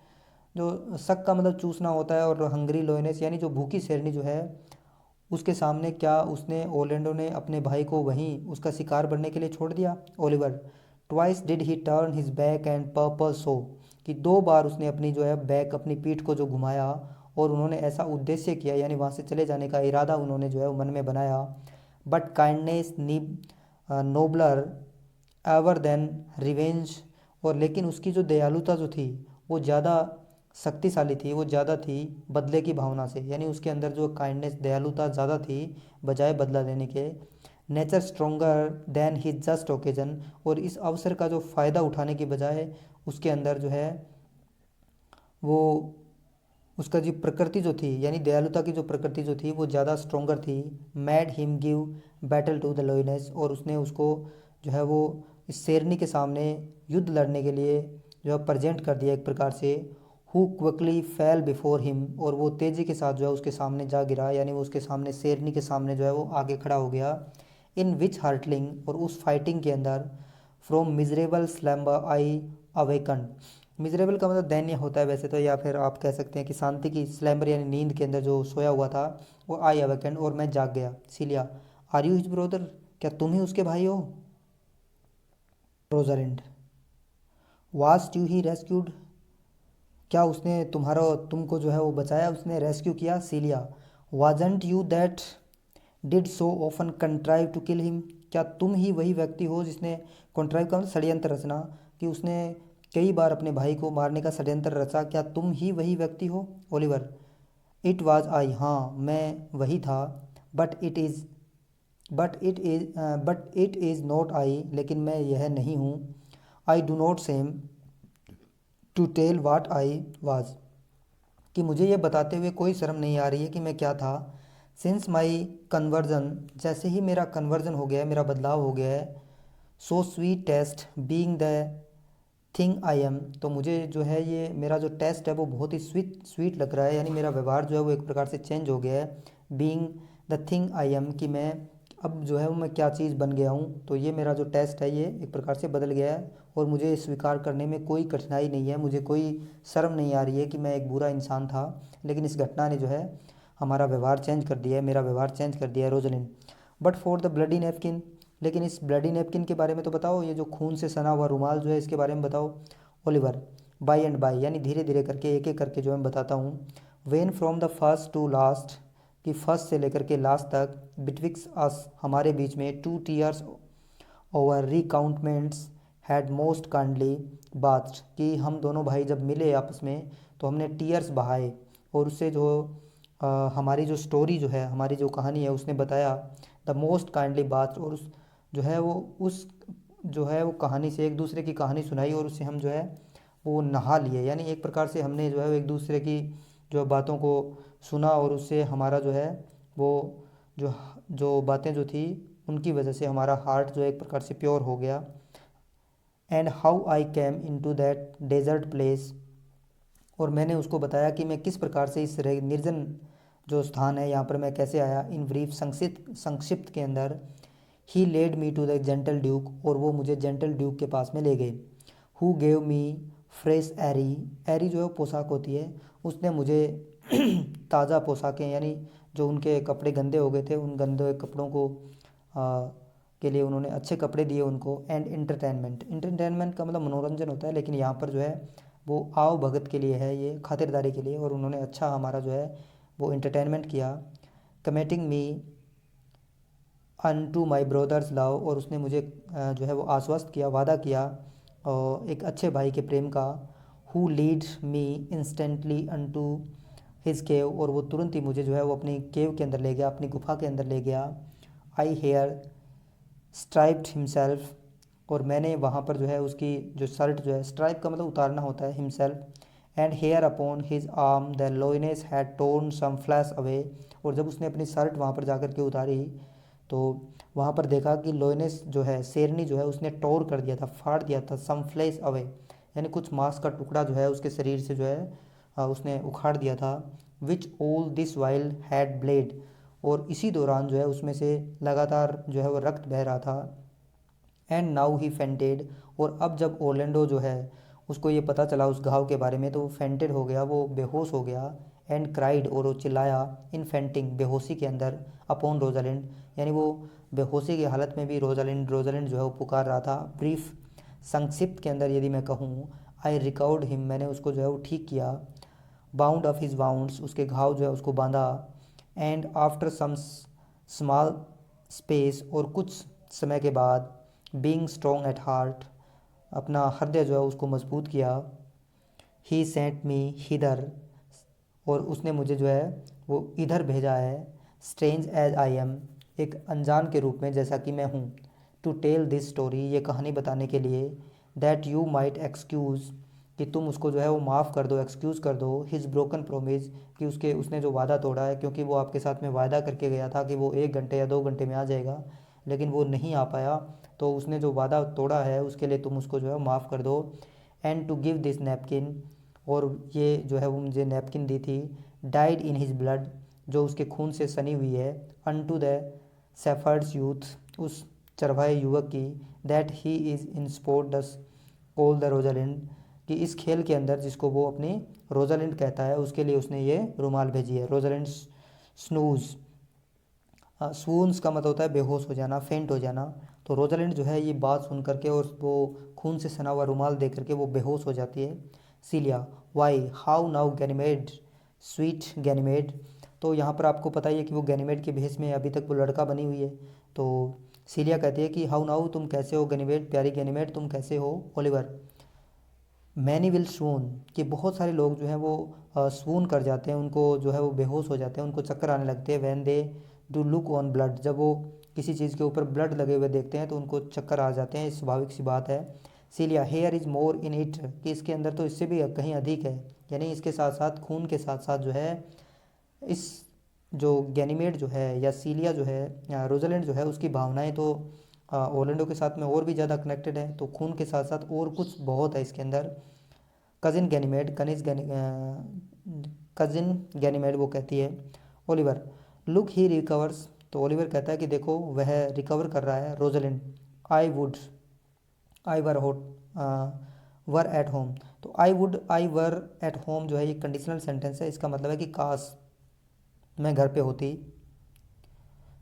जो शक का मतलब चूसना होता है, और हंग्री लोइनेस यानी जो भूखी शेरनी जो है उसके सामने, क्या उसने ओरलैंडो ने अपने भाई को वहीं उसका शिकार बनने के लिए छोड़ दिया, Oliver. Twice did he turn his back and purposed so, कि 2 बार उसने अपनी जो है बैक, अपनी पीठ को जो घुमाया, और उन्होंने ऐसा उद्देश्य किया, यानी वहाँ से चले जाने का इरादा उन्होंने जो है मन में बनाया, but kindness nobler ever than revenge, और लेकिन उसकी जो दयालुता जो थी वो ज़्यादा शक्तिशाली थी, वो ज़्यादा थी बदले की भावना से, यानी उसके अंदर जो काइंडनेस दयालुता ज़्यादा थी बजाय बदला लेने के, nature stronger then his just occasion, और इस अवसर का जो फ़ायदा उठाने की बजाय उसके अंदर जो है वो उसका जो प्रकृति जो थी, यानी दयालुता की जो प्रकृति जो थी वो ज़्यादा स्ट्रोंगर थी, made him give battle to the lioness, और उसने उसको जो है वो इस शेरनी के सामने युद्ध लड़ने के लिए जो है प्रेजेंट कर दिया एक प्रकार से, who quickly fail before him, और वो तेज़ी के साथ जो है उसके सामने जा गिरा, यानी वो उसके सामने शेरनी के सामने जो है वो आगे खड़ा हो गया, इन विच हर्टलिंग, और उस फाइटिंग के अंदर, from miserable slumber I awaken, miserable का मतलब दैन्य होता है वैसे तो, या फिर आप कह सकते हैं कि शांति की, स्लैम्बर यानी नींद के अंदर जो सोया हुआ था, वो आई अवेकन, और मैं जाग गया। सीलिया, आर यू हिज ब्रदर, क्या तुम ही उसके भाई हो, Rosalind. Was you he rescued, क्या उसने तुमको जो है वो बचाया, उसने रेस्क्यू किया, Celia. Wasn't you that did so often contrive to kill him, क्या तुम ही वही व्यक्ति हो जिसने, कंट्राइव का मतलब षड्यंत्र रचना, कि उसने कई बार अपने भाई को मारने का षड्यंत्र रचा, क्या तुम ही वही व्यक्ति हो, ओलिवर। इट वाज आई, हाँ मैं वही था, but it is but it is not I, लेकिन मैं यह नहीं हूँ, I do not shame to tell what I was, कि मुझे ये बताते हुए कोई शर्म नहीं आ रही है कि मैं क्या था, सिंस माई कन्वर्जन, जैसे ही मेरा कन्वर्जन हो गया है, मेरा बदलाव हो गया है, so sweet taste being the thing I am, तो मुझे जो है ये मेरा जो टेस्ट है वो बहुत ही स्वीट स्वीट लग रहा है, यानी मेरा व्यवहार जो है वो एक प्रकार से चेंज हो गया है, being the thing I am, कि मैं अब जो है वो मैं क्या चीज़ बन गया हूँ, तो ये मेरा जो टेस्ट है ये एक प्रकार से बदल गया है, और मुझे स्वीकार करने में कोई कठिनाई नहीं है, मुझे कोई शर्म नहीं आ रही है कि मैं एक बुरा इंसान था, लेकिन इस घटना ने जो है हमारा व्यवहार चेंज कर दिया है, मेरा व्यवहार चेंज कर दिया है, Rosalind. But for the bloody napkin, लेकिन इस ब्लडी नेपकिन के बारे में तो बताओ, ये जो खून से सना हुआ रुमाल जो है इसके बारे में बताओ, ओलिवर। बाय एंड बाय, यानी धीरे धीरे करके एक एक करके जो मैं बताता हूँ, when from the first to last, कि फर्स्ट से लेकर के लास्ट तक, बिटविक्स अस, हमारे बीच में, 2 tears our recountments had most kindly bathed, कि हम दोनों भाई जब मिले आपस में तो हमने टीयर्स बहाए, और उससे जो हमारी जो स्टोरी जो है, हमारी जो कहानी है, उसने बताया द मोस्ट काइंडली बात, और उस जो है वो उस जो है वो कहानी से एक दूसरे की कहानी सुनाई, और उससे हम जो है वो नहा लिए, यानी एक प्रकार से हमने जो है वो एक दूसरे की जो बातों को सुना, और उससे हमारा जो है वो जो जो बातें जो थी उनकी वजह से हमारा हार्ट जो है एक प्रकार से प्योर हो गया। And how I came into that desert place, और मैंने उसको बताया कि मैं किस प्रकार से इस निर्जन जो स्थान है यहाँ पर मैं कैसे आया। इन ब्रीफ संक्षिप्त संक्षिप्त के अंदर, he led me to the gentle duke, और वो मुझे जेंटल ड्यूक के पास में ले गए। हु गेव मी फ्रेश एरी, एरी जो है पोशाक होती है, उसने मुझे ताज़ा पोशाकें, यानी जो उनके कपड़े गंदे हो गए थे उन गंदे कपड़ों को के लिए उन्होंने अच्छे कपड़े दिए उनको। एंड इंटरटेनमेंट, इंटरटेनमेंट का मतलब मनोरंजन होता है, लेकिन यहाँ पर जो है वो आव भगत के लिए है, ये खातिरदारी के लिए, और उन्होंने अच्छा हमारा जो है वो इंटरटेनमेंट किया। कमेटिंग मी अन टू माई ब्रदर्स लव, और उसने मुझे जो है वो आश्वस्त किया, वादा किया और एक अच्छे भाई के प्रेम का। Who led me instantly unto his cave, और वो तुरंत ही मुझे जो है वो अपनी केव के अंदर ले गया, अपनी गुफा के अंदर ले गया। आई हेयर स्ट्राइप्ड हिमसेल्फ, और मैंने वहाँ पर जो है उसकी जो शर्ट जो है, स्ट्राइप का मतलब उतारना होता है, himself. And here upon his arm the lioness had torn some flesh away, और जब उसने अपनी शर्ट वहाँ पर जाकर के उतारी तो वहाँ पर देखा कि लोइनेस जो है, शेरनी जो है, उसने टोर कर दिया था, फाड़ दिया था, सम फ्लैश अवे, यानी कुछ मांस का टुकड़ा जो है उसके शरीर से जो है उसने उखाड़ दिया था। Which all this while had blade, और इसी दौरान जो है उसमें से लगातार जो है वो रक्त बह रहा था। एंड नाउ ही फेंटेड, और अब जब ओरलैंडो जो है उसको ये पता चला उस घाव के बारे में, तो वो फेंटेड हो गया, वो बेहोश हो गया। एंड क्राइड, और वो चिल्लाया, इन फेंटिंग, बेहोशी के अंदर, अपॉन रोजालिंड, यानी वो बेहोशी की हालत में भी रोजालिंड रोजालिंड जो है वो पुकार रहा था। ब्रीफ संक्षिप्त के अंदर यदि मैं कहूँ, आई रिकवर्ड हिम, मैंने उसको जो है वो ठीक किया। बाउंड ऑफ हिज बाउंड्स, उसके घाव जो है उसको बांधा। And after some small space, और कुछ समय के बाद, बीइंग स्ट्रॉन्ग एट हार्ट, अपना हृदय जो है उसको मजबूत किया। ही सेंट मी हिदर, और उसने मुझे जो है वो इधर भेजा है। स्ट्रेंज एज आई एम, एक अनजान के रूप में जैसा कि मैं हूँ। टू टेल दिस स्टोरी, ये कहानी बताने के लिए। दैट यू माइट एक्सक्यूज़, कि तुम उसको जो है वो माफ़ कर दो, एक्सक्यूज़ कर दो। हिज ब्रोकन प्रोमिस, कि उसने जो वादा तोड़ा है, क्योंकि वो आपके साथ में वादा करके गया था कि वो 1 घंटे या 2 घंटे में आ जाएगा, लेकिन वो नहीं आ पाया, तो उसने जो वादा तोड़ा है उसके लिए तुम उसको जो है माफ़ कर दो। And to give this napkin, और ये जो है वो मुझे नैपकिन दी थी। डाइड इन हिज ब्लड, जो उसके खून से सनी हुई है। अन टू द सेफर्ड्स यूथ, उस चरवाहे युवक की। That he is in sport दस कॉल द रोजालिंड, कि इस खेल के अंदर जिसको वो अपनी रोजालिंड कहता है, उसके लिए उसने ये रुमाल भेजी है। रोजालिंड स्नूज, सून्स का मतलब होता है बेहोश हो जाना, फेंट हो जाना। तो रोजालिंड जो है ये बात सुन करके और वो खून से सना हुआ रुमाल देख करके वो बेहोश हो जाती है। Celia, why how now Ganymede, sweet Ganymede, तो यहाँ पर आपको पता ही है कि वो गैनीमेड के भेष में अभी तक वो लड़का बनी हुई है। तो सीलिया कहती है कि हाउ नाउ, तुम कैसे हो गैनीमेड, प्यारी गैनीमेड तुम कैसे हो। ओलिवर, मैनी विल सून, कि बहुत सारे लोग जो हैं वो सून कर जाते हैं, उनको जो है वो बेहोश हो जाते हैं, उनको चक्कर आने लगते हैं। When they do look on blood, जब वो किसी चीज़ के ऊपर ब्लड लगे हुए देखते हैं तो उनको चक्कर आ जाते हैं, स्वाभाविक सी बात है। Celia, here is more in it, कि इसके अंदर तो इससे भी कहीं अधिक है, यानी इसके साथ साथ खून के साथ साथ जो है इस जो गैनीमेड जो है या सीलिया जो है, रोजालैंड जो है, उसकी भावनाएं तो ओरलैंडो के साथ में और भी ज़्यादा कनेक्टेड है, तो खून के साथ साथ और कुछ बहुत है इसके अंदर। कजिन गैनीमेड, कजिन गैनीमेड वो कहती है। ओलिवर, लुक ही रिकवर्स, तो ओलिवर कहता है कि देखो वह रिकवर कर रहा है। रोजालिंड, आई वुड आई वर होट वर एट होम, तो I would I were at home जो है ये कंडीशनल सेंटेंस है, इसका मतलब है कि काश मैं घर पे होती।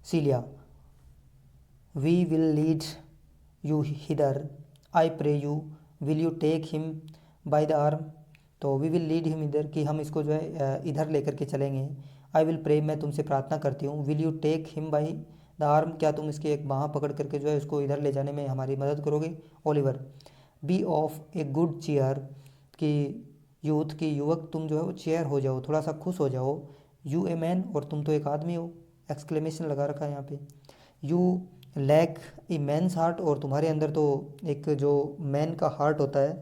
Celia, we will lead you hither, I pray you, will you take him by the arm, तो वी विल लीड हिम इधर, कि हम इसको जो है इधर लेकर के चलेंगे। आई विल प्रे, मैं तुमसे प्रार्थना करती हूँ। Will you take him by the arm, क्या तुम इसके एक बाँह पकड़ करके जो है इसको इधर ले जाने में हमारी मदद करोगे। Oliver, be of a good cheer, कि यूथ की युवक तुम जो है वो चेयर हो जाओ, थोड़ा सा खुश हो जाओ। यू ए मैन, और तुम तो एक आदमी हो, एक्सक्लेमेशन लगा रखा है यहाँ पे। You lack a man's heart, और तुम्हारे अंदर तो एक जो मैन का हार्ट होता है,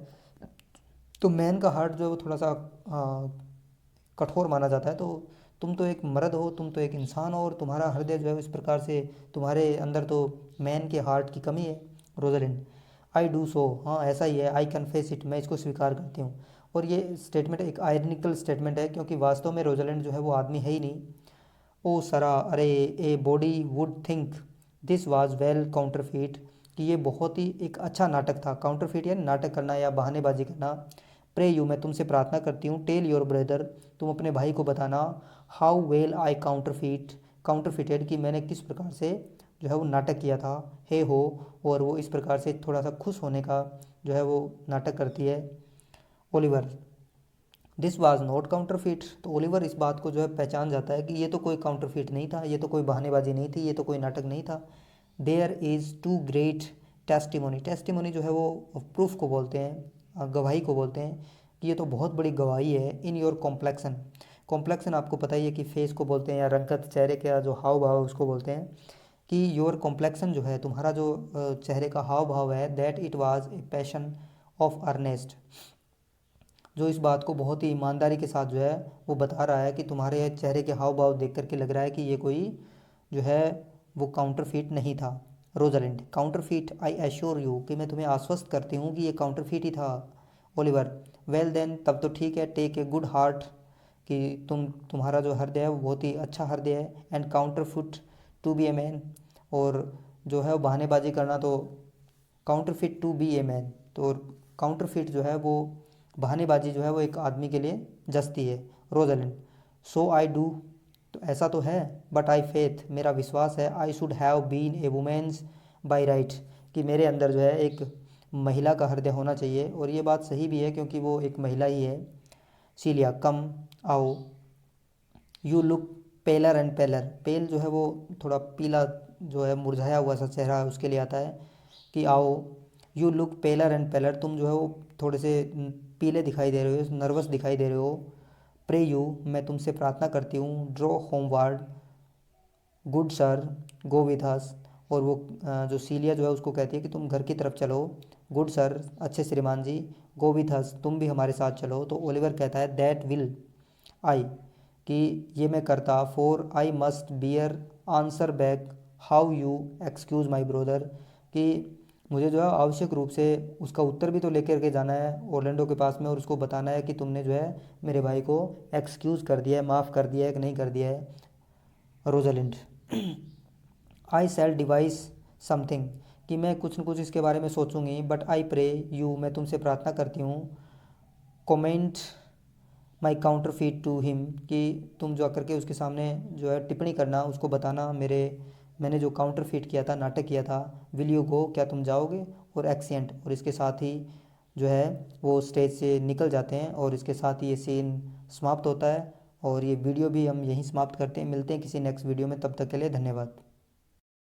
तो मैन का हार्ट जो है वो थोड़ा सा कठोर माना जाता है, तो तुम तो एक मर्द हो, तुम तो एक इंसान हो, और तुम्हारा हृदय जो है इस प्रकार से, तुम्हारे अंदर तो मैन के हार्ट की कमी है। रोजलिंड, आई डू सो, हाँ ऐसा ही है, आई कन्फेस इट, मैं इसको स्वीकार करती हूँ। और ये स्टेटमेंट एक आयरनिकल स्टेटमेंट है, क्योंकि वास्तव में रोजलिंड जो है वो आदमी है ही नहीं। ओ सरा, अरे a body would think this was well counterfeit, कि ये बहुत ही एक अच्छा नाटक था। काउंटरफीट यानी नाटक करना या बहानेबाजी करना। प्रे यू, मैं तुमसे प्रार्थना करती हूँ, टेल योर ब्रदर, तुम अपने भाई को बताना, हाउ वेल आई काउंटरफिटेड, कि मैंने किस प्रकार से जो है वो नाटक किया था। हे हो, और वो इस प्रकार से थोड़ा सा खुश होने का जो है वो नाटक करती है। Oliver, this was not counterfeit, तो ओलिवर इस बात को जो है पहचान जाता है कि ये तो कोई काउंटरफिट नहीं था, ये तो कोई बहानेबाजी नहीं थी, ये तो कोई नाटक नहीं था। There is too great testimony, testimony जो है वो प्रूफ को बोलते हैं, गवाही को बोलते हैं, कि ये तो बहुत बड़ी गवाही है। इन योर कॉम्प्लेक्सन, कॉम्प्लेक्सन आपको पता ही है कि फेस को बोलते हैं, या रंगत, चेहरे का जो हाव भाव है उसको बोलते हैं, कि योर कॉम्प्लेक्सन जो है, तुम्हारा जो चेहरे का हाव भाव है, that it was a passion of earnest, जो इस बात को बहुत ही ईमानदारी के साथ जो है वो बता रहा है कि तुम्हारे चेहरे के हाव भाव देख करके लग रहा है कि ये कोई जो है वो काउंटरफीट नहीं था। Rosalind, counterfeit, I assure you, कि मैं तुम्हें आश्वस्त करती हूँ कि ये काउंटरफीट ही था। ओलिवर, वेल देन, तब तो ठीक है, टेक ए गुड हार्ट, कि तुम्हारा जो हृदय है वो बहुत ही अच्छा हृदय है। And counterfeit to be a man, और जो है वो बहानेबाजी करना, तो counterfeit to be a man, तो काउंटरफिट जो है वो बहानेबाजी जो है वो एक आदमी के लिए जस्ती है। रोजलिंड, सो आई डू, तो ऐसा तो है, बट आई फेथ, मेरा विश्वास है, I should have been a woman's by right, कि मेरे अंदर जो है एक महिला का हृदय होना चाहिए, और ये बात सही भी है क्योंकि वो एक महिला ही है। सीलिया, कम, आओ, यू लुक पेलर एंड पेलर, पेल जो है वो थोड़ा पीला जो है मुरझाया हुआ सा चेहरा है उसके लिए आता है, कि आओ, यू लुक पेलर एंड पेलर, तुम जो है वो थोड़े से पीले दिखाई दे रहे हो, नर्वस दिखाई दे रहे हो। प्रे यू, मैं तुमसे प्रार्थना करती हूँ, draw homeward, good sir, go with us, और वो जो सीलिया जो है उसको कहती है कि तुम घर की तरफ चलो। गुड सर, अच्छे श्रीमान जी, गो विथ अस, तुम भी हमारे साथ चलो। तो ओलिवर कहता है, दैट विल आई, कि ये मैं करता, for I must bear answer back how you excuse my brother, कि मुझे जो है आवश्यक रूप से उसका उत्तर भी तो लेकर के जाना है ओरलैंडो के पास में, और उसको बताना है कि तुमने जो है मेरे भाई को एक्सक्यूज़ कर दिया है, माफ़ कर दिया है कि नहीं कर दिया है। Rosalind, I shall devise something, कि मैं कुछ न कुछ इसके बारे में सोचूंगी, बट आई प्रे यू, मैं तुमसे प्रार्थना करती हूँ, commend my counterfeit to him, कि तुम जो आकर के उसके सामने जो है टिप्पणी करना, उसको बताना मैंने जो काउंटर फीट किया था, नाटक किया था। विल यू गो, क्या तुम जाओगे, और एक्सेंट, और इसके साथ ही जो है वो स्टेज से निकल जाते हैं, और इसके साथ ही ये सीन समाप्त होता है, और ये वीडियो भी हम यहीं समाप्त करते हैं। मिलते हैं किसी नेक्स्ट वीडियो में, तब तक के लिए धन्यवाद।